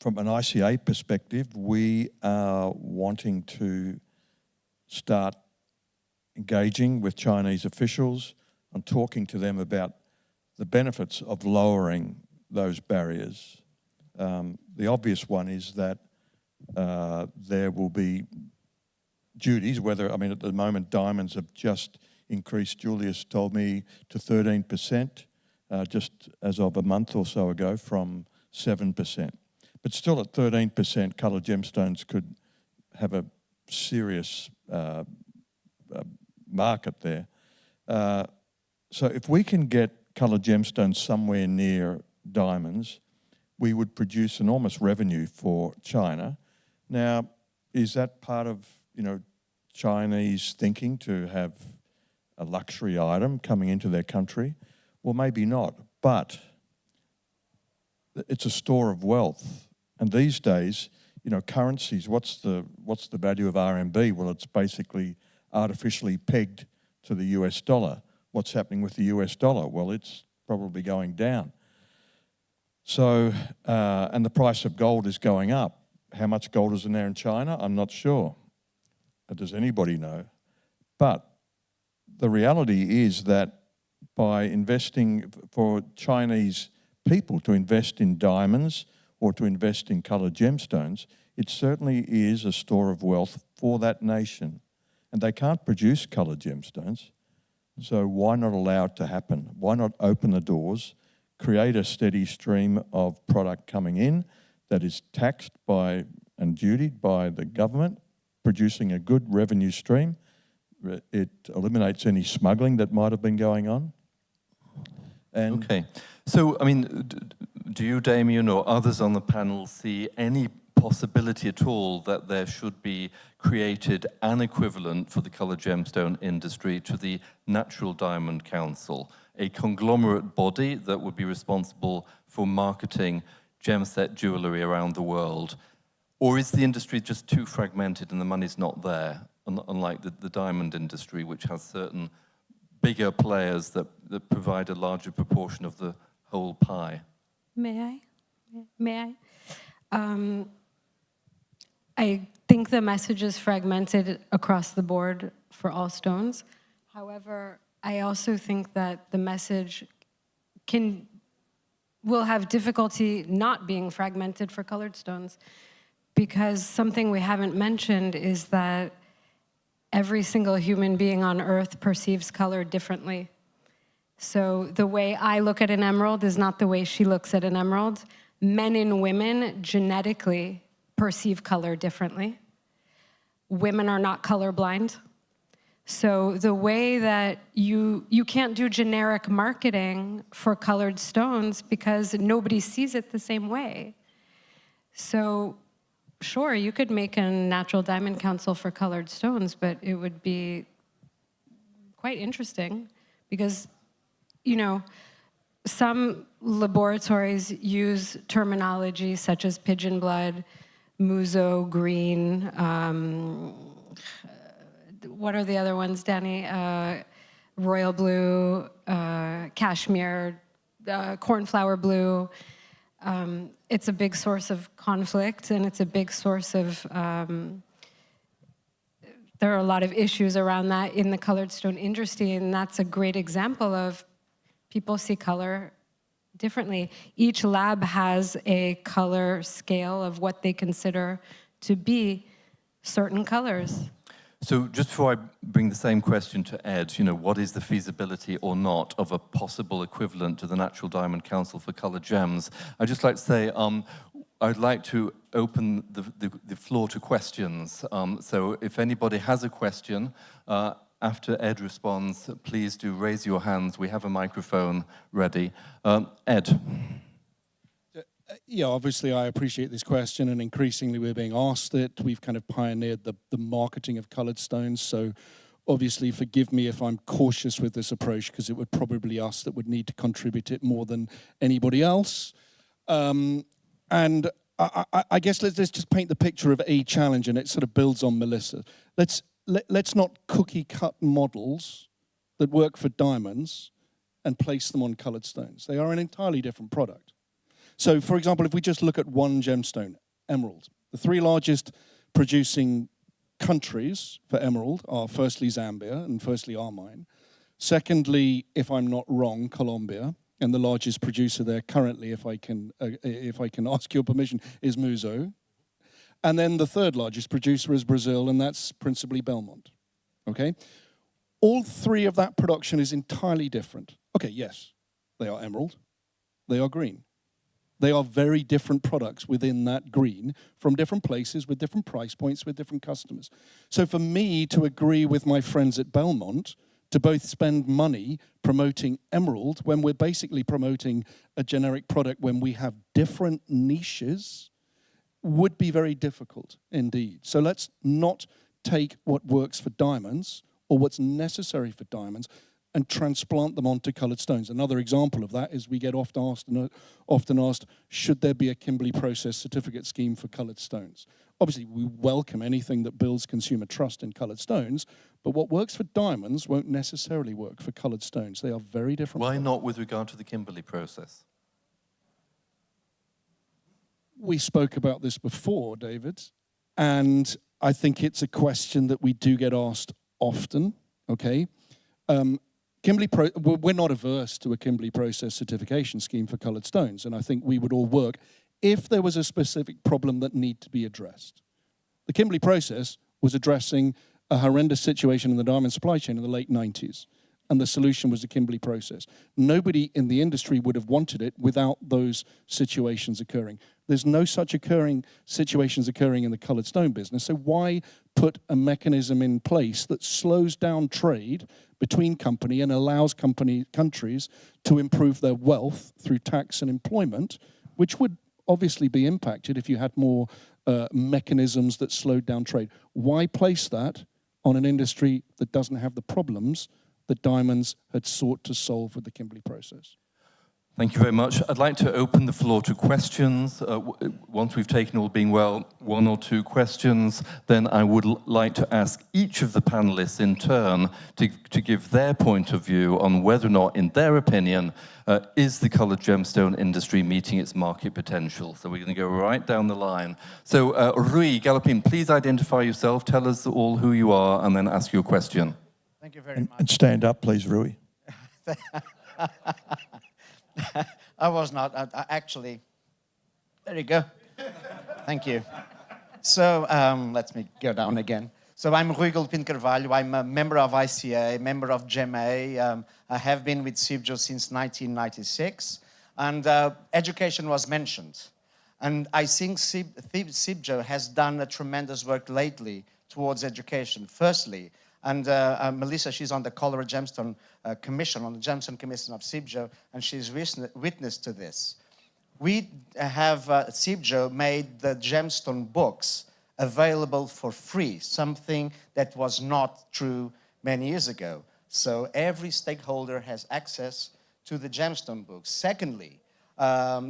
from an ICA perspective, we are wanting to start engaging with Chinese officials and talking to them about the benefits of lowering those barriers. The obvious one is that there will be duties, at the moment diamonds have just increased, Julius told me, to 13%, just as of a month or so ago, from 7%. But still at 13%, coloured gemstones could have a serious market there. So if we can get coloured gemstones somewhere near diamonds, we would produce enormous revenue for China. Now, is that part of Chinese thinking to have a luxury item coming into their country? Well, maybe not, but it's a store of wealth. And these days, currencies, what's the value of RMB? Well, it's basically artificially pegged to the US dollar. What's happening with the US dollar? Well, it's probably going down. So, and the price of gold is going up. How much gold is in there in China? I'm not sure. Does anybody know? But the reality is that by investing, for Chinese people to invest in diamonds or to invest in coloured gemstones, it certainly is a store of wealth for that nation. And they can't produce coloured gemstones. So why not allow it to happen? Why not open the doors, create a steady stream of product coming in that is taxed by and dutied by the government, producing a good revenue stream? It eliminates any smuggling that might have been going on. And Okay. So, I mean, do you, Damien, or others on the panel see any possibility at all that there should be created an equivalent for the coloured gemstone industry to the Natural Diamond Council, a conglomerate body that would be responsible for marketing gemset jewellery around the world? Or is the industry just too fragmented and the money's not there, unlike the diamond industry, which has certain bigger players that provide a larger proportion of the whole pie? May I? I think the message is fragmented across the board for all stones. However, I also think that the message will have difficulty not being fragmented for colored stones, because something we haven't mentioned is that every single human being on Earth perceives color differently. So the way I look at an emerald is not the way she looks at an emerald. Men and women genetically perceive color differently. Women are not colorblind. So the way that you can't do generic marketing for colored stones because nobody sees it the same way. So sure, you could make a Natural Diamond Council for colored stones, but it would be quite interesting because, you know, some laboratories use terminology such as pigeon blood, muso, green, what are the other ones, Danny? Royal blue, cashmere, cornflower blue. It's a big source of conflict, and it's a big source of, there are a lot of issues around that in the colored stone industry, and that's a great example of people see color differently. Each lab has a color scale of what they consider to be certain colors. So just before I bring the same question to Ed, you know, what is the feasibility or not of a possible equivalent to the Natural Diamond Council for coloured gems? I'd just like to say I'd like to open the floor to questions. So if anybody has a question, after Ed responds, please do raise your hands. We have a microphone ready. Ed. Yeah, obviously I appreciate this question, and increasingly we're being asked it. We've kind of pioneered the marketing of coloured stones, so obviously forgive me if I'm cautious with this approach, because it would probably us that would need to contribute it more than anybody else. And I guess let's just paint the picture of a challenge, and it sort of builds on Melissa. Let's not cookie-cut models that work for diamonds and place them on coloured stones. They are an entirely different product. So, for example, if we just look at one gemstone, emerald, the three largest producing countries for emerald are firstly Zambia and firstly our mine. Secondly, if I'm not wrong, Colombia, and the largest producer there currently, if I can ask your permission, is Muso. And then the third largest producer is Brazil, and that's principally Belmont. Okay? All three of that production is entirely different. Okay, yes, they are emerald, they are green. They are very different products within that green from different places with different price points with different customers. So for me to agree with my friends at Belmont to both spend money promoting emerald when we're basically promoting a generic product when we have different niches would be very difficult indeed. So let's not take what works for diamonds or what's necessary for diamonds and transplant them onto coloured stones. Another example of that is we get often asked, should there be a Kimberley process certificate scheme for coloured stones? Obviously, we welcome anything that builds consumer trust in coloured stones, but what works for diamonds won't necessarily work for coloured stones. They are very different. Why not with regard to the Kimberley process? We spoke about this before, David, and I think it's a question that we do get asked often, okay? We're not averse to a Kimberley process certification scheme for coloured stones, and I think we would all work if there was a specific problem that needed to be addressed. The Kimberley process was addressing a horrendous situation in the diamond supply chain in the late 90s, and the solution was the Kimberley process. Nobody in the industry would have wanted it without those situations occurring. There's no such situations occurring in the coloured stone business, so why put a mechanism in place that slows down trade between company and allows countries to improve their wealth through tax and employment, which would obviously be impacted if you had more mechanisms that slowed down trade. Why place that on an industry that doesn't have the problems that diamonds had sought to solve with the Kimberley process? Thank you very much. I'd like to open the floor to questions. Once we've taken, all being well, 1 or 2 questions, then I would like to ask each of the panelists in turn to give their point of view on whether or not, in their opinion, is the coloured gemstone industry meeting its market potential. So we're going to go right down the line. So Rui Galopin, please identify yourself, tell us all who you are, and then ask your question. Thank you very much. And stand up, please, Rui. I was not, actually, there you go. Thank you. So, let me go down again. So I'm Rui Galopin Carvalho, I'm a member of ICA, member of GEMA. I have been with Cibjo since 1996, and education was mentioned. And I think Cibjo has done a tremendous work lately towards education. Firstly, and Melissa, she's on the Colored Gemstone Commission, on the Gemstone Commission of Cibjo, and she's witness to this. We have, Cibjo made the gemstone books available for free, something that was not true many years ago. So every stakeholder has access to the gemstone books. Secondly, a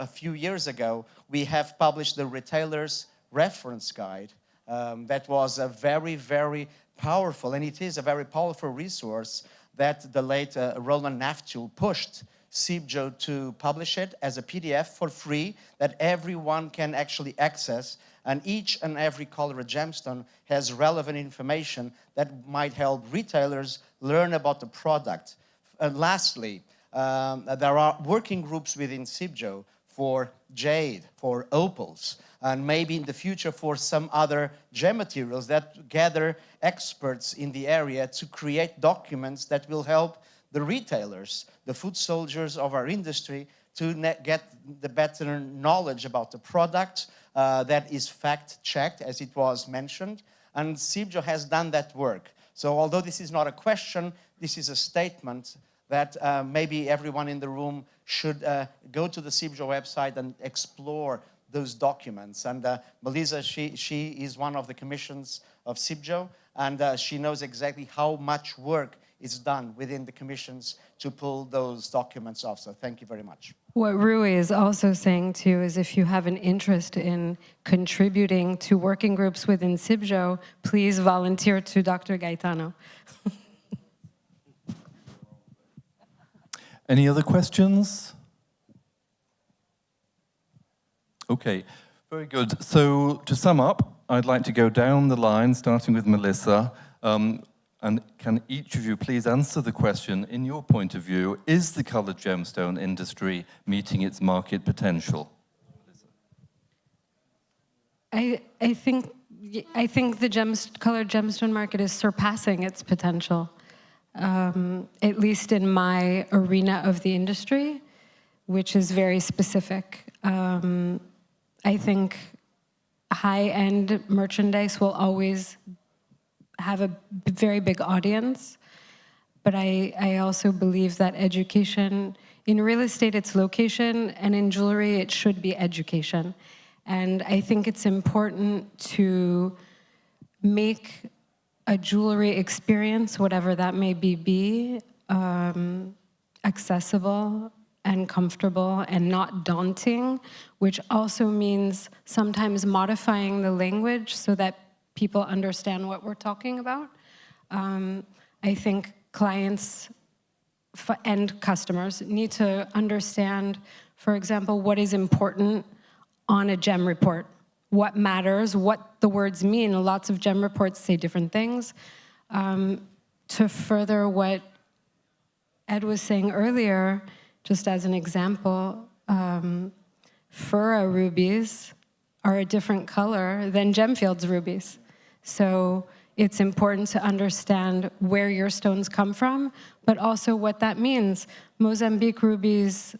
few years ago, we have published the Retailer's Reference Guide. That was a very, very powerful, and it is a very powerful resource that the late Roland Naftul pushed Cibjo to publish it as a PDF for free that everyone can actually access, and each and every colored gemstone has relevant information that might help retailers learn about the product. And lastly, there are working groups within Cibjo for jade, for opals, and maybe in the future for some other gem materials that gather experts in the area to create documents that will help the retailers, the foot soldiers of our industry, to get the better knowledge about the product that is fact-checked, as it was mentioned. And Cibjo has done that work. So although this is not a question, this is a statement that maybe everyone in the room should go to the Cibjo website and explore those documents. And Melissa, she is one of the commissions of Cibjo, and she knows exactly how much work is done within the commissions to pull those documents off. So thank you very much. What Rui is also saying too is if you have an interest in contributing to working groups within Cibjo, please volunteer to Dr. Gaetano. Any other questions? Okay, very good. So to sum up, I'd like to go down the line, starting with Melissa. And can each of you please answer the question, in your point of view, is the coloured gemstone industry meeting its market potential? I think the coloured gemstone market is surpassing its potential, at least in my arena of the industry, which is very specific. I think high-end merchandise will always have a very big audience, but I also believe that education, in real estate it's location, and in jewelry it should be education. And I think it's important to make a jewelry experience, whatever that may be, accessible and comfortable and not daunting, which also means sometimes modifying the language so that people understand what we're talking about. I think clients and customers need to understand, for example, what is important on a gem report, what matters, what the words mean. Lots of gem reports say different things. To further what Ed was saying earlier, just as an example, Fura rubies are a different color than Gemfields rubies. So it's important to understand where your stones come from, but also what that means. Mozambique rubies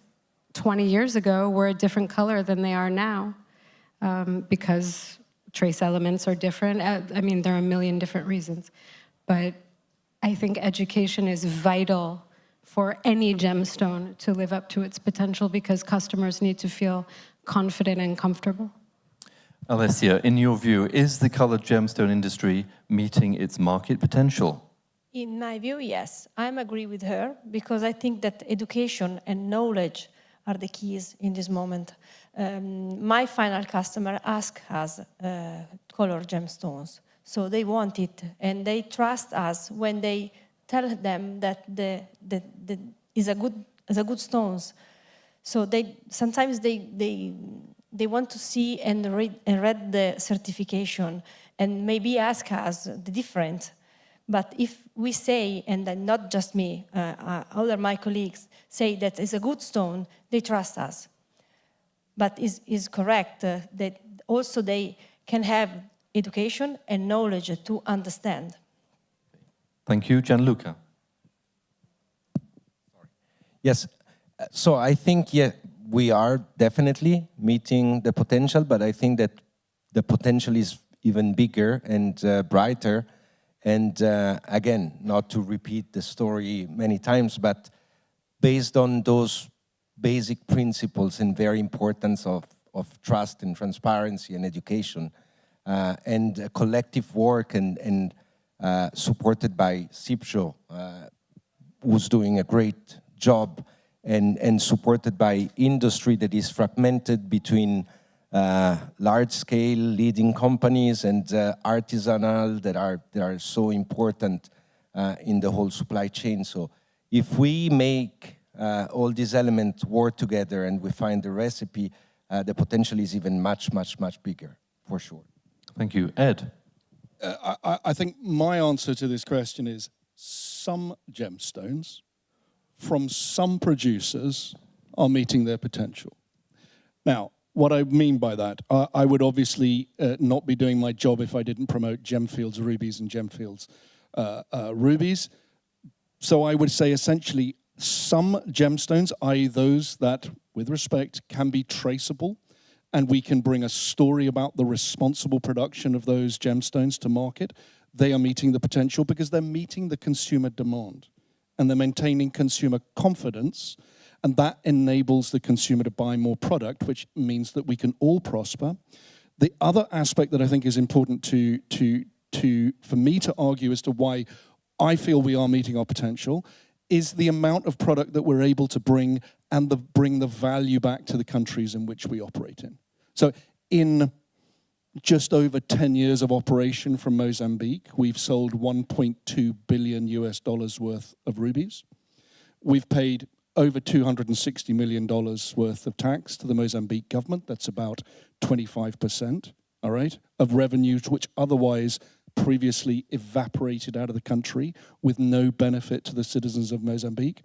20 years ago were a different color than they are now, because trace elements are different. I mean, there are a million different reasons. But I think education is vital for any gemstone to live up to its potential, because customers need to feel confident and comfortable. Alessia, in your view, is the colored gemstone industry meeting its market potential? In my view, yes. I agree with her, because I think that education and knowledge are the keys in this moment. My final customer asks us color gemstones, so they want it, and they trust us when they tell them that the is a good stones. So sometimes they want to see and read the certification and maybe ask us the difference. But if we say, and then not just me, other my colleagues say that it's a good stone, they trust us. But is correct that also they can have education and knowledge to understand. Thank you. Gianluca. Yes, so I think, yeah, we are definitely meeting the potential, but I think that the potential is even bigger and brighter. And again, not to repeat the story many times, but based on those basic principles and very importance of trust and transparency and education, and collective work and supported by Cibjo, who's doing a great job, and supported by industry that is fragmented between large-scale leading companies and artisanal that are so important in the whole supply chain. So if we make all these elements work together and we find the recipe, the potential is even much, much, much bigger, for sure. Thank you. Ed? I think my answer to this question is some gemstones from some producers are meeting their potential. Now, what I mean by that, I would obviously not be doing my job if I didn't promote Gemfields rubies and Gemfields rubies. So I would say essentially some gemstones, i.e. those that, with respect, can be traceable, and we can bring a story about the responsible production of those gemstones to market, they are meeting the potential because they're meeting the consumer demand and they're maintaining consumer confidence, and that enables the consumer to buy more product, which means that we can all prosper. The other aspect that I think is important for me to argue as to why I feel we are meeting our potential is the amount of product that we're able to bring and bring the value back to the countries in which we operate in. So in just over 10 years of operation from Mozambique, we've sold $1.2 billion worth of rubies. We've paid over $260 million worth of tax to the Mozambique government. That's about 25%, all right, of revenues which otherwise previously evaporated out of the country with no benefit to the citizens of Mozambique.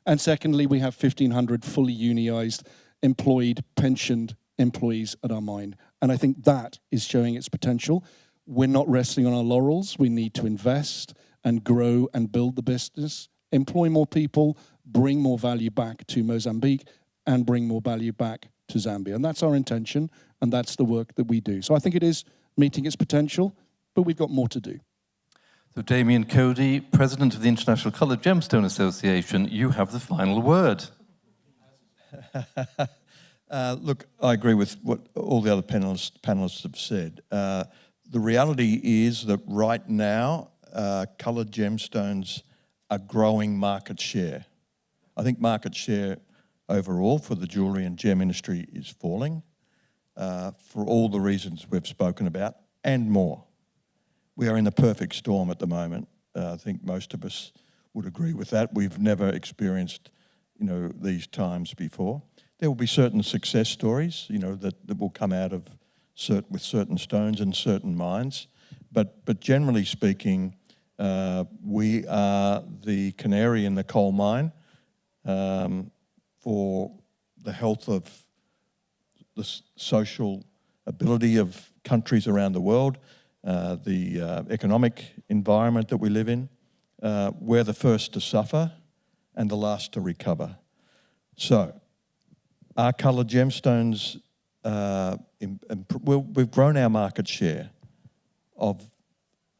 And secondly, we have 1,500 fully unionized, employed, pensioned employees at our mine. And I think that is showing its potential. We're not resting on our laurels. We need to invest and grow and build the business, employ more people, bring more value back to Mozambique, and bring more value back to Zambia. And that's our intention, and that's the work that we do. So I think it is meeting its potential, but we've got more to do. So Damien, Cody, President of the International Coloured Gemstone Association, you have the final word. Look, I agree with what all the other panelists have said. The reality is that right now, coloured gemstones are growing market share. I think market share overall for the jewellery and gem industry is falling for all the reasons we've spoken about and more. We are in the perfect storm at the moment. I think most of us would agree with that. We've never experienced, these times before. There will be certain success stories, that will come out of with certain stones and certain mines. But generally speaking, we are the canary in the coal mine for the health of the social ability of countries around the world. the economic environment that we live in. We're the first to suffer and the last to recover. So, our coloured gemstones, we've grown our market share of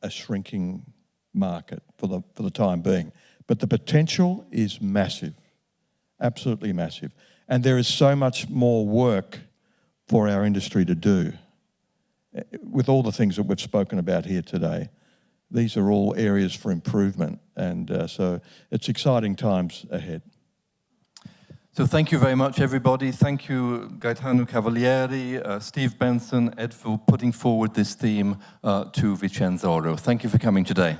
a shrinking market for the time being. But the potential is massive, absolutely massive. And there is so much more work for our industry to do. With all the things that we've spoken about here today, these are all areas for improvement. And so it's exciting times ahead. So thank you very much, everybody. Thank you, Gaetano Cavalieri, Steve Benson, Ed, for putting forward this theme to Vicenza Oro. Thank you for coming today.